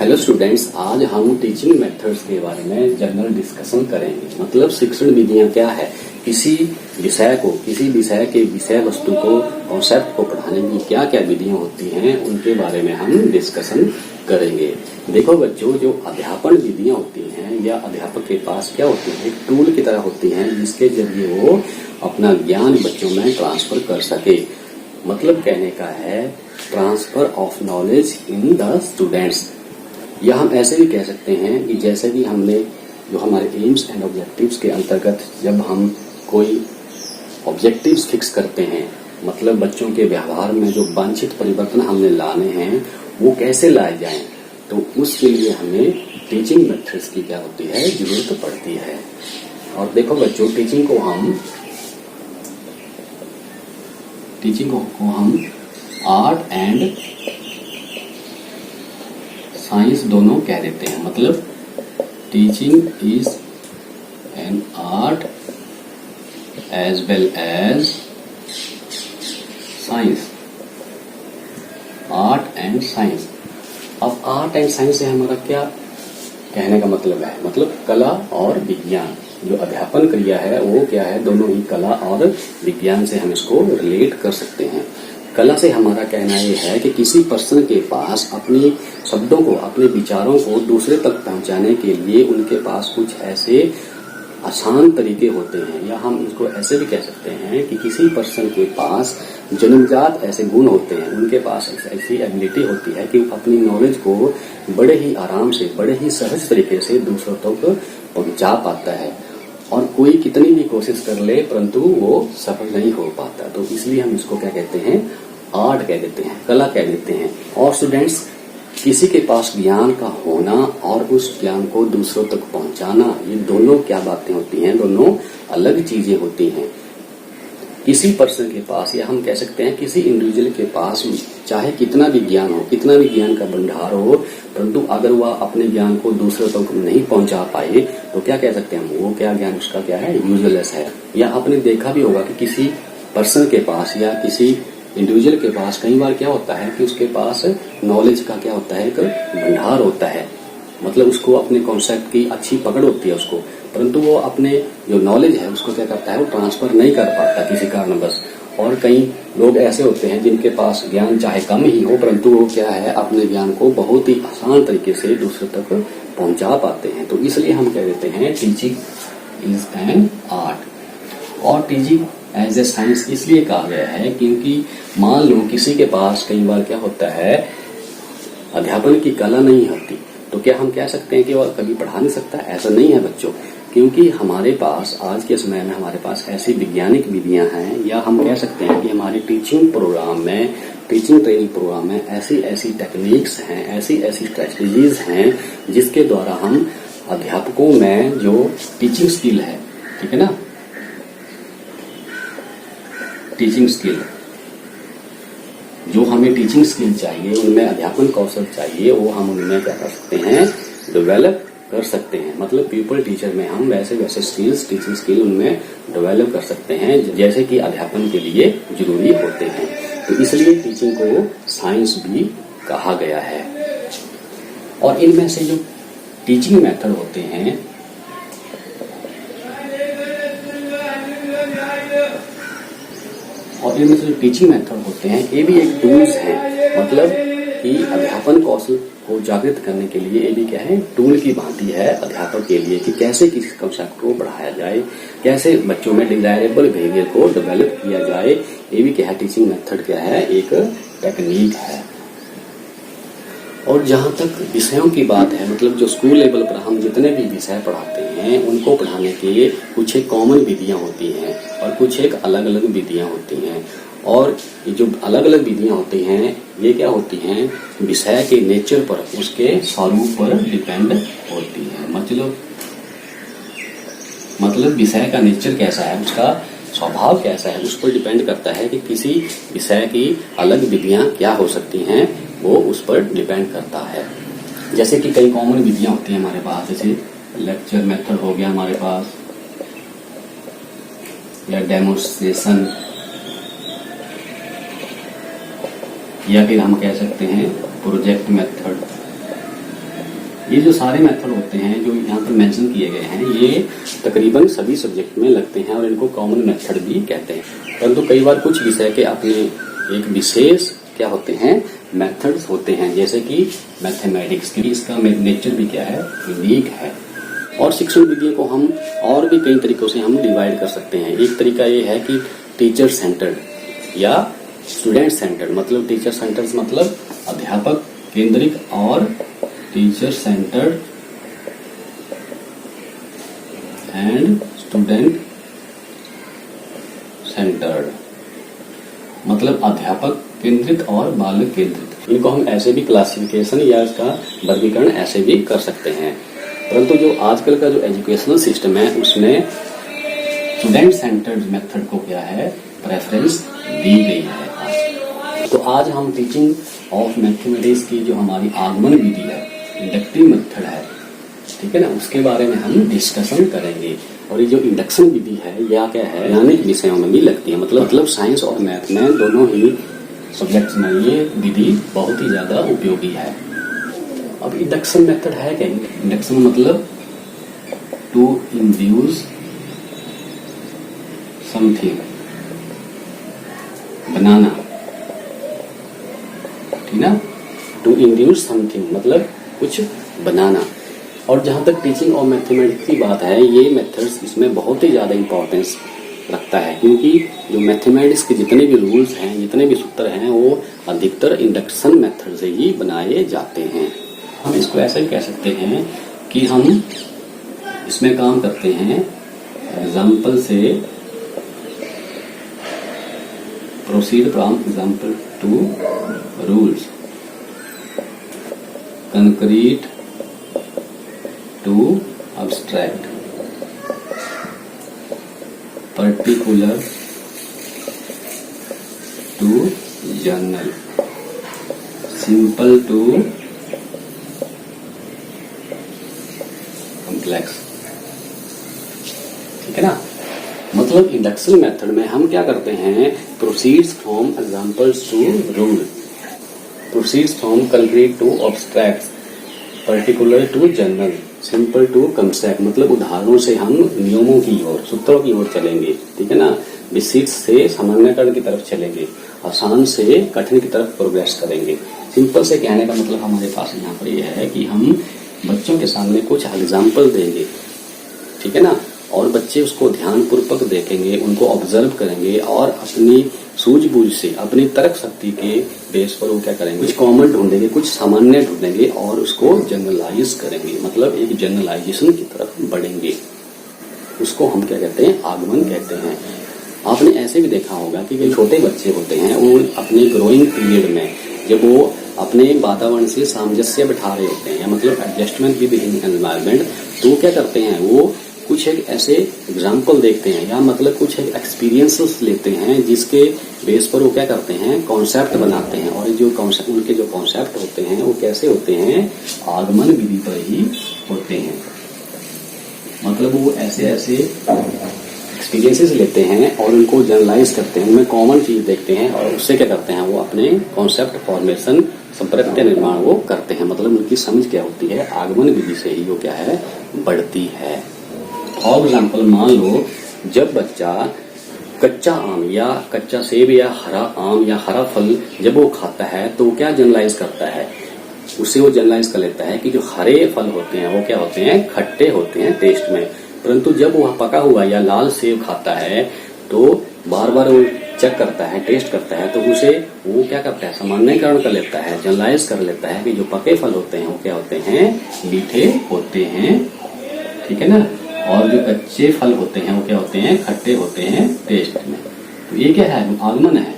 Hello students, आज हम teaching methods के बारे में जनरल डिस्कशन करेंगे। मतलब शिक्षण विधियां क्या है, किसी विषय के विषय वस्तु को, कॉन्सेप्ट को पढ़ाने की क्या क्या विधियां होती हैं, उनके बारे में हम डिस्कशन करेंगे। देखो बच्चों, जो अध्यापन विधियां होती हैं या अध्यापक के पास क्या होती है, एक टूल की तरह होती हैं जिसके जरिए वो अपना ज्ञान बच्चों में ट्रांसफर कर सके। मतलब कहने का है transfer of knowledge in the students. या हम ऐसे भी कह सकते हैं कि जैसे कि हमने जो हमारे एम्स एंड ऑब्जेक्टिव्स के अंतर्गत जब हम कोई ऑब्जेक्टिव्स फिक्स करते हैं, मतलब बच्चों के व्यवहार में जो वांछित परिवर्तन हमने लाने हैं वो कैसे लाए जाएं, तो उसके लिए हमें टीचिंग मेथड्स की क्या होती है, जरूरत पड़ती है। और देखो बच्चों, टीचिंग को हम आर्ट एंड साइंस दोनों कह देते हैं। मतलब teaching is an art as well as science, art and science. अब आर्ट एंड साइंस से हमारा क्या कहने का मतलब है, मतलब कला और विज्ञान। जो अध्यापन क्रिया है वो क्या है, दोनों ही कला और विज्ञान से हम इसको रिलेट कर सकते हैं। कला से हमारा कहना ये है कि किसी पर्सन के पास अपने शब्दों को, अपने विचारों को दूसरे तक पहुंचाने के लिए उनके पास कुछ ऐसे आसान तरीके होते हैं, या हम इसको ऐसे भी कह सकते हैं कि किसी पर्सन के पास जन्मजात ऐसे गुण होते हैं, उनके पास ऐसी एबिलिटी होती है कि वो अपनी नॉलेज को बड़े ही आराम से, बड़े ही सहज तरीके से दूसरों तक पहुंचा पाता है। और कोई कितनी भी कोशिश कर ले परंतु वो सफल नहीं हो पाता। तो इसलिए हम इसको क्या कहते हैं, आर्ट कह देते हैं, कला कह देते हैं। और स्टूडेंट्स, किसी के पास ज्ञान का होना और उस ज्ञान को दूसरों तक पहुंचाना, ये दोनों क्या बातें होती हैं, दोनों अलग चीजें होती हैं। किसी पर्सन के पास, या हम कह सकते हैं किसी इंडिविजुअल के पास चाहे कितना भी ज्ञान हो, कितना भी ज्ञान का भंडार हो, परंतु अगर वह अपने ज्ञान को दूसरों तक नहीं पहुंचा पाए तो क्या कह सकते हैं, वो क्या ज्ञान उसका क्या है, यूजलेस है। या आपने देखा भी होगा कि किसी पर्सन के पास या किसी इंडिविजुअल के पास कई बार क्या होता है कि उसके पास नॉलेज का क्या होता है, एक भंडार होता है। मतलब उसको अपने कॉन्सेप्ट की अच्छी पकड़ होती है उसको, परंतु वो अपने जो नॉलेज है उसको क्या करता है, वो ट्रांसफर नहीं कर पाता किसी कारणवश। और कई लोग ऐसे होते हैं जिनके पास ज्ञान चाहे कम ही हो, परंतु वो क्या है, अपने ज्ञान को बहुत ही आसान तरीके से दूसरे तक पहुंचा पाते हैं। तो इसलिए हम कह देते हैं टीचिंग इज एन आर्ट। और टीचिंग एज ए साइंस इसलिए कहा गया है क्योंकि मान लो किसी के पास कई बार क्या होता है, अध्यापन की कला नहीं होती, तो क्या हम कह सकते हैं कि वह कभी पढ़ा नहीं सकता? ऐसा नहीं है बच्चों, क्योंकि हमारे पास आज के समय में हमारे पास ऐसी वैज्ञानिक विधियां हैं, या हम कह सकते हैं कि हमारे टीचिंग प्रोग्राम में, टीचिंग ट्रेनिंग प्रोग्राम में ऐसी ऐसी टेक्निक्स हैं, ऐसी ऐसी स्ट्रेटजीज हैं जिसके द्वारा हम अध्यापकों में जो टीचिंग स्किल है, ठीक है ना, टीचिंग स्किल, जो हमें टीचिंग स्किल चाहिए, उनमें अध्यापन कौशल चाहिए, वो हम उनमें क्या कर सकते हैं, डेवलप कर सकते हैं। मतलब पीपल टीचर में हम वैसे वैसे स्किल्स, टीचिंग स्किल उनमें डेवलप कर सकते हैं जैसे कि अध्यापन के लिए जरूरी होते हैं। तो इसलिए टीचिंग को साइंस भी कहा गया है। और इनमें से जो टीचिंग मेथड होते हैं, और इनमें से जो टीचिंग मेथड होते हैं, ये भी एक टूल्स हैं। मतलब कि अध्यापन कौशल को जागृत करने के लिए ये भी क्या है, टूल की भांति है अध्यापक के लिए कि कैसे किसी कॉन्सेप्ट को बढ़ाया जाए, कैसे बच्चों में डिजायरेबल बिहेवियर को डेवलप किया जाए। ये भी क्या है, टीचिंग मेथड क्या है, एक टेक्निक है। और जहां तक विषयों की बात है, मतलब जो स्कूल लेवल पर हम जितने भी विषय पढ़ाते हैं उनको पढ़ाने के कुछ एक कॉमन विधियां होती हैं और कुछ एक अलग अलग विधियां होती हैं। और जो अलग अलग विधियां होती हैं ये क्या होती हैं, विषय के नेचर पर, उसके स्वरूप पर डिपेंड होती है। मतलब विषय का नेचर कैसा है, उसका स्वभाव कैसा है, उस पर डिपेंड करता है कि किसी विषय की अलग विधियां क्या हो सकती हैं, वो उस पर डिपेंड करता है। जैसे कि कई कॉमन विधियां होती हैं हमारे पास, जैसे लेक्चर मेथड हो गया हमारे पास, या डेमोन्स्ट्रेशन, या फिर हम कह सकते हैं प्रोजेक्ट मेथड, ये जो सारे मेथड होते हैं जो यहाँ पर मेंशन किए गए हैं, ये तकरीबन सभी सब्जेक्ट में लगते हैं और इनको कॉमन मेथड भी कहते हैं। परंतु कई बार कुछ विषय के अपने एक विशेष क्या होते हैं, मेथड्स होते हैं, जैसे कि मैथमेटिक्स की, इसका नेचर भी क्या है, यूनिक है। और शिक्षण विधियों को हम और भी कई तरीकों से हम डिवाइड कर सकते हैं। एक तरीका ये है कि टीचर सेंटर्ड या स्टूडेंट सेंटर्ड, मतलब टीचर सेंटर्ड मतलब अध्यापक केंद्रित और teacher centred and student centred, मतलब अध्यापक केंद्रित और बालक केंद्रित। इनको हम ऐसे भी क्लासिफिकेशन या इसका वर्गीकरण ऐसे भी कर सकते हैं। परंतु जो आजकल का जो एजुकेशनल सिस्टम है उसमें स्टूडेंट सेंटर्ड मेथड को क्या है, प्रेफरेंस दी गई है। तो आज हम टीचिंग ऑफ मैथमेटिक्स की जो हमारी आगमन विधि है, इंडक्टिव मेथड है, ठीक है ना, उसके बारे में हम डिस्कशन करेंगे। और ये जो इंडक्शन विधि है या क्या है, वैज्ञानिक विषयों में भी लगती है, मतलब साइंस और मैथ में दोनों ही सब्जेक्ट्स में ये विधि बहुत ही ज्यादा उपयोगी है। अब इंडक्शन मेथड है क्या? इंडक्शन मतलब टू इंड्यूस समथिंग, बनाना, ठीक ना, टू इंड्यूस समथिंग मतलब कुछ बनाना। और जहां तक टीचिंग और मैथमेटिक्स की बात है, ये मेथड्स इसमें बहुत ही ज्यादा इंपॉर्टेंस रखता है, क्योंकि जो मैथमेटिक्स के जितने भी रूल्स हैं, जितने भी सूत्र हैं, वो अधिकतर इंडक्शन मेथड से ही बनाए जाते हैं। हम इसको ऐसे ही कह सकते हैं कि हम इसमें काम करते हैं एग्जाम्पल से, proceed from example to rules, concrete to abstract, particular to general, simple to complex, ठीक है ना। मतलब इंडक्शन मेथड में हम क्या करते हैं, proceeds from examples to rule, proceeds from concrete to abstract, particular to general, simple to concept, मतलब उदाहरणों से हम नियमों की ओर, सूत्रों की ओर चलेंगे, ठीक है ना। विशिष्ट से सामान्यकरण की तरफ चलेंगे, आसान से कठिन की तरफ प्रोग्रेस करेंगे। सिंपल से कहने का मतलब हमारे पास यहाँ पर यह है कि हम बच्चों के सामने कुछ एग्जाम्पल देंगे, ठीक है ना, और बच्चे उसको ध्यानपूर्वक देखेंगे, उनको ऑब्जर्व करेंगे और अपनी सूझबूझ से, अपनी तर्क शक्ति के बेस पर वो क्या करेंगे, कुछ कॉमन ढूंढेंगे, कुछ सामान्य ढूंढेंगे और उसको जनरलाइज करेंगे, मतलब एक जनरलाइजेशन की तरफ बढ़ेंगे। उसको हम क्या कहते हैं, आगमन कहते हैं। आपने ऐसे भी देखा होगा कि जो छोटे बच्चे होते हैं वो अपने ग्रोइंग पीरियड में जब वो अपने वातावरण से सामंजस्य बिठा रहे होते हैं, मतलब एडजस्टमेंट विद एनवायरनमेंट, तो क्या करते हैं, वो कुछ एक ऐसे एग्जाम्पल देखते हैं या मतलब कुछ एक एक्सपीरियंसेस लेते हैं जिसके बेस पर वो क्या करते हैं, कॉन्सेप्ट बनाते हैं। और जो कॉन्सेप्ट, उनके जो कॉन्सेप्ट होते हैं वो कैसे होते हैं, आगमन विधि पर ही होते हैं। मतलब वो ऐसे ऐसे एक्सपीरियंसेस लेते हैं और उनको जनरलाइज करते हैं, उनमें कॉमन चीज देखते हैं और उससे क्या करते हैं, वो अपने कॉन्सेप्ट फॉर्मेशन, संप्रत्य निर्माण वो करते हैं। मतलब उनकी समझ क्या होती है, आगमन विधि से ही वो क्या है, बढ़ती है। फॉर एग्जाम्पल, मान लो जब बच्चा कच्चा आम या कच्चा सेब या हरा आम या हरा फल जब वो खाता है तो वो क्या जनरलाइज करता है, उससे वो जनरलाइज कर लेता है कि जो हरे फल होते हैं वो क्या होते हैं, खट्टे होते हैं टेस्ट में। परंतु जब वो पका हुआ या लाल सेब खाता है तो बार बार वो चेक करता है, टेस्ट करता है, तो उसे वो क्या करता है, सामान्यकरण कर लेता है, जनरलाइज कर लेता है कि जो पके फल होते हैं वो क्या होते हैं, मीठे होते हैं, ठीक है ना, और जो कच्चे फल होते हैं वो क्या होते हैं, खट्टे होते हैं टेस्ट में। तो ये क्या है, आगमन है,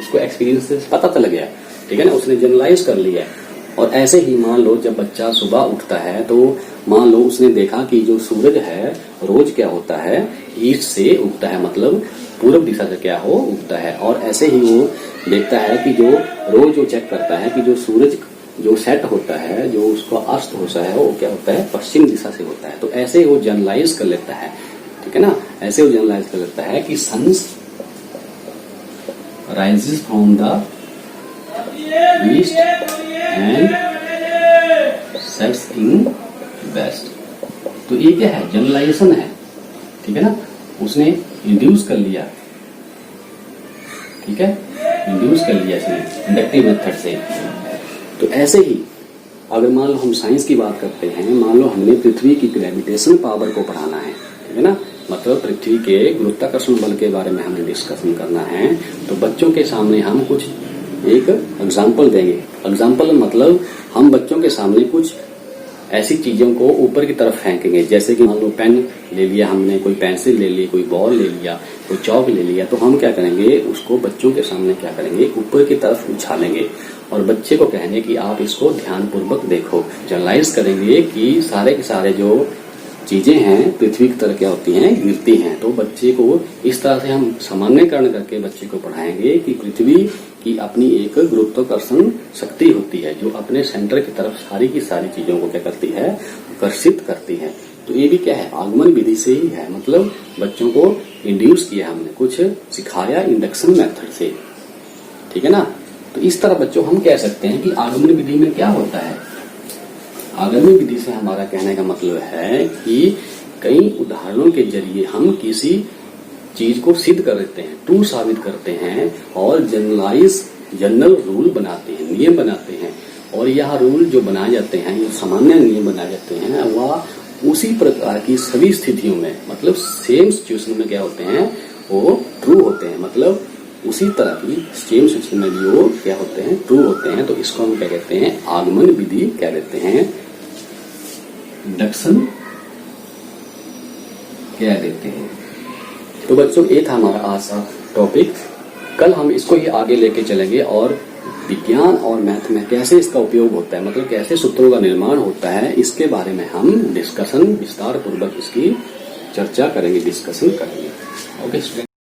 उसको एक्सपीरियंस से पता चल गया, ठीक है ना, उसने जनरलाइज कर लिया। और ऐसे ही मान लो जब बच्चा सुबह उठता है तो मान लो उसने देखा कि जो सूरज है रोज क्या होता है, ईस्ट से उगता है, मतलब पूर्व दिशा से क्या हो, उगता है। और ऐसे ही वो देखता है कि जो रोज वो चेक करता है कि जो सूरज जो सेट होता है, जो उसका अस्त होता है, वो क्या होता है, पश्चिम दिशा से होता है। तो ऐसे वो जनरलाइज कर लेता है, ठीक है ना, ऐसे वो जनरलाइज कर लेता है कि suns rises from the east and sets in west. तो ये क्या है, जनरलाइजेशन है, ठीक है ना, उसने इंड्यूस कर लिया, ठीक है, इंड्यूस कर लिया इसने इंडक्टिव मेथड से। तो ऐसे ही अगर मान लो हम साइंस की बात करते हैं, मान लो हमने पृथ्वी की ग्रेविटेशन पावर को पढ़ाना है, ठीक है ना, मतलब पृथ्वी के गुरुत्वाकर्षण बल के बारे में हमें डिस्कशन करना है, तो बच्चों के सामने हम कुछ एक एग्जाम्पल देंगे। एग्जाम्पल मतलब हम बच्चों के सामने कुछ ऐसी चीजों को ऊपर की तरफ फेंकेंगे, जैसे कि मान लो पेन ले लिया हमने, कोई पेंसिल ले ली, कोई बॉल ले लिया, कोई चौक ले लिया, तो हम क्या करेंगे, उसको बच्चों के सामने क्या करेंगे, ऊपर की तरफ उछालेंगे और बच्चे को कहेंगे कि आप इसको ध्यानपूर्वक देखो। जनरलाइज करेंगे कि सारे के सारे जो चीजें हैं पृथ्वी की तरह क्या होती हैं, गिरती हैं। तो बच्चे को इस तरह से हम सामान्यकरण करके बच्चे को पढ़ाएंगे कि पृथ्वी की अपनी एक गुरुत्वाकर्षण शक्ति होती है जो अपने सेंटर की तरफ सारी की सारी चीजों को क्या करती है, आकर्षित करती है। तो ये भी क्या है, आगमन विधि से ही है, मतलब बच्चों को इंड्यूस किया हमने, कुछ सिखाया इंडक्शन मेथड से, ठीक है ना। तो इस तरह बच्चों हम कह सकते हैं कि आगमन विधि में क्या होता है। आगमन विधि से हमारा कहने का मतलब है कि कई उदाहरणों के जरिए हम किसी चीज को सिद्ध कर देते हैं, ट्रू साबित करते हैं और जनरल रूल बनाते हैं, नियम बनाते हैं। और यह रूल जो बनाए जाते हैं, ये सामान्य नियम बनाए जाते हैं, वह उसी प्रकार की सभी स्थितियों में, मतलब सेम सिचुएशन में क्या होते हैं, वो ट्रू होते हैं। मतलब उसी तरह की सेम सिचुएशन में भी वो क्या होते हैं, ट्रू होते हैं। तो इसको हम क्या कहते हैं, आगमन विधि कह देते हैं, इंडक्शन कह देते हैं। तो बच्चों ये था हमारा आज का टॉपिक। कल हम इसको ही आगे लेके चलेंगे और विज्ञान और मैथ में कैसे इसका उपयोग होता है, मतलब कैसे सूत्रों का निर्माण होता है, इसके बारे में हम डिस्कशन विस्तार पूर्वक इसकी चर्चा करेंगे, डिस्कशन करेंगे। Okay student.